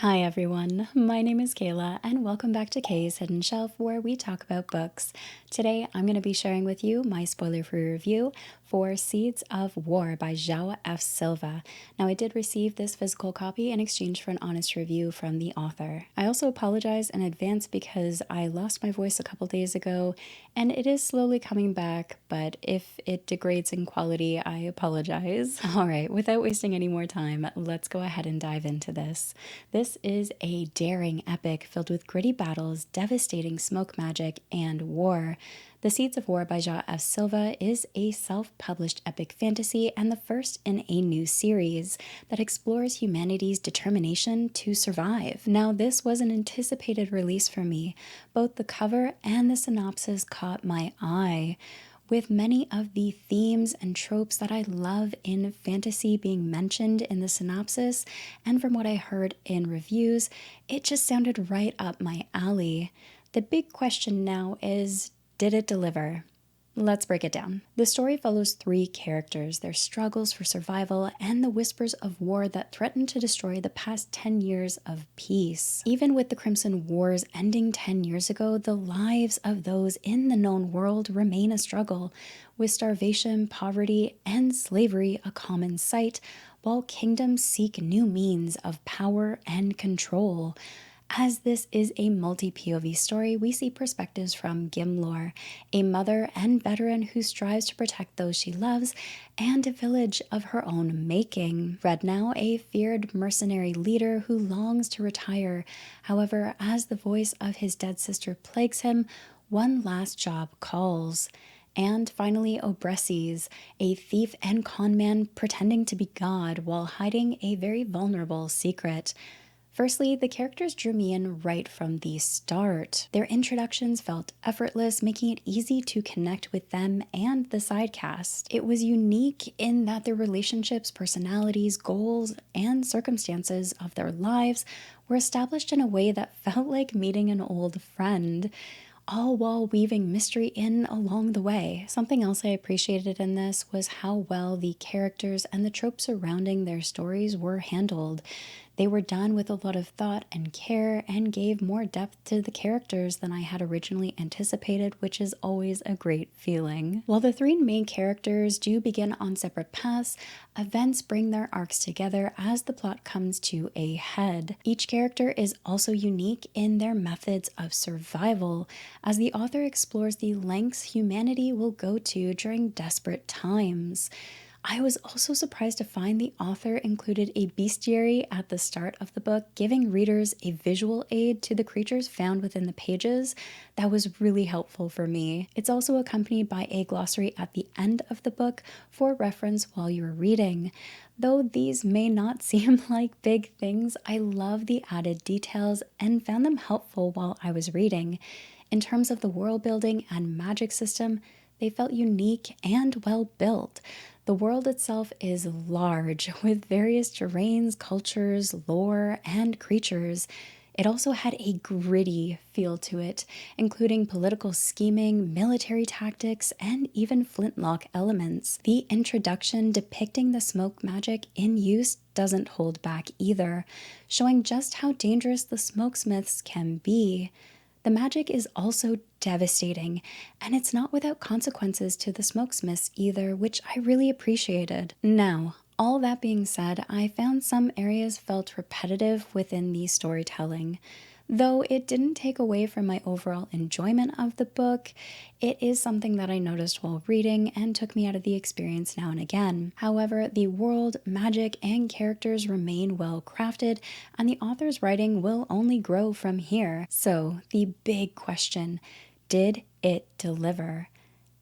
Hi everyone, my name is Kayla and welcome back to Kay's Hidden Shelf where we talk about books. Today I'm going to be sharing with you my spoiler-free review for Seeds of War by João F. Silva. Now I did receive this physical copy in exchange for an honest review from the author. I also apologize in advance because I lost my voice a couple days ago and it is slowly coming back, but if it degrades in quality, I apologize. Alright, without wasting any more time, let's go ahead and dive into this. This is a daring epic filled with gritty battles, devastating smoke magic, and war. The Seeds of War by João F. Silva is a self-published epic fantasy and the first in a new series that explores humanity's determination to survive. Now, this was an anticipated release for me. Both the cover and the synopsis caught my eye, with many of the themes and tropes that I love in fantasy being mentioned in the synopsis, and from what I heard in reviews, it just sounded right up my alley. The big question now is, did it deliver? Let's break it down. The story follows three characters, their struggles for survival, and the whispers of war that threaten to destroy the past 10 years of peace. Even with the Crimson Wars ending 10 years ago, the lives of those in the known world remain a struggle, with starvation, poverty, and slavery a common sight, while kingdoms seek new means of power and control. As this is a multi-POV story, we see perspectives from Gimlor, a mother and veteran who strives to protect those she loves, and a village of her own making. Rednow, a feared mercenary leader who longs to retire. However, as the voice of his dead sister plagues him, one last job calls. And finally, Obreses, a thief and conman pretending to be God while hiding a very vulnerable secret. Firstly, the characters drew me in right from the start. Their introductions felt effortless, making it easy to connect with them and the side cast. It was unique in that their relationships, personalities, goals, and circumstances of their lives were established in a way that felt like meeting an old friend, all while weaving mystery in along the way. Something else I appreciated in this was how well the characters and the tropes surrounding their stories were handled. They were done with a lot of thought and care and gave more depth to the characters than I had originally anticipated, which is always a great feeling. While the three main characters do begin on separate paths, events bring their arcs together as the plot comes to a head. Each character is also unique in their methods of survival, as the author explores the lengths humanity will go to during desperate times. I was also surprised to find the author included a bestiary at the start of the book, giving readers a visual aid to the creatures found within the pages. That was really helpful for me. It's also accompanied by a glossary at the end of the book for reference while you're reading. Though these may not seem like big things, I love the added details and found them helpful while I was reading. In terms of the world building and magic system, they felt unique and well built. The world itself is large, with various terrains, cultures, lore, and creatures. It also had a gritty feel to it, including political scheming, military tactics, and even flintlock elements. The introduction depicting the smoke magic in use doesn't hold back either, showing just how dangerous the Smokesmiths can be. The magic is also devastating, and it's not without consequences to the Smokesmiths either, which I really appreciated. Now, all that being said, I found some areas felt repetitive within the storytelling. Though it didn't take away from my overall enjoyment of the book, it is something that I noticed while reading and took me out of the experience now and again. However, the world, magic, and characters remain well crafted, and the author's writing will only grow from here. So, the big question, did it deliver?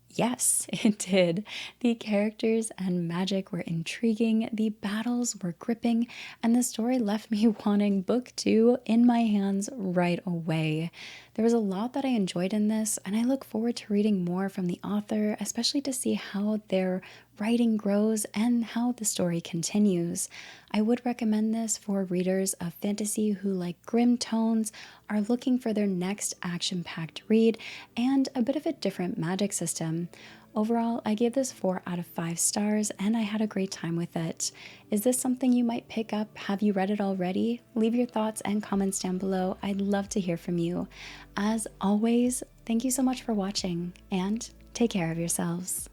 Yes, it did. The characters and magic were intriguing, the battles were gripping, and the story left me wanting book 2 in my hands right away. There was a lot that I enjoyed in this, and I look forward to reading more from the author, especially to see how their writing grows and how the story continues. I would recommend this for readers of fantasy who like grim tones, are looking for their next action-packed read, and a bit of a different magic system. Overall, I gave this 4 out of 5 stars and I had a great time with it. Is this something you might pick up? Have you read it already? Leave your thoughts and comments down below. I'd love to hear from you. As always, thank you so much for watching and take care of yourselves.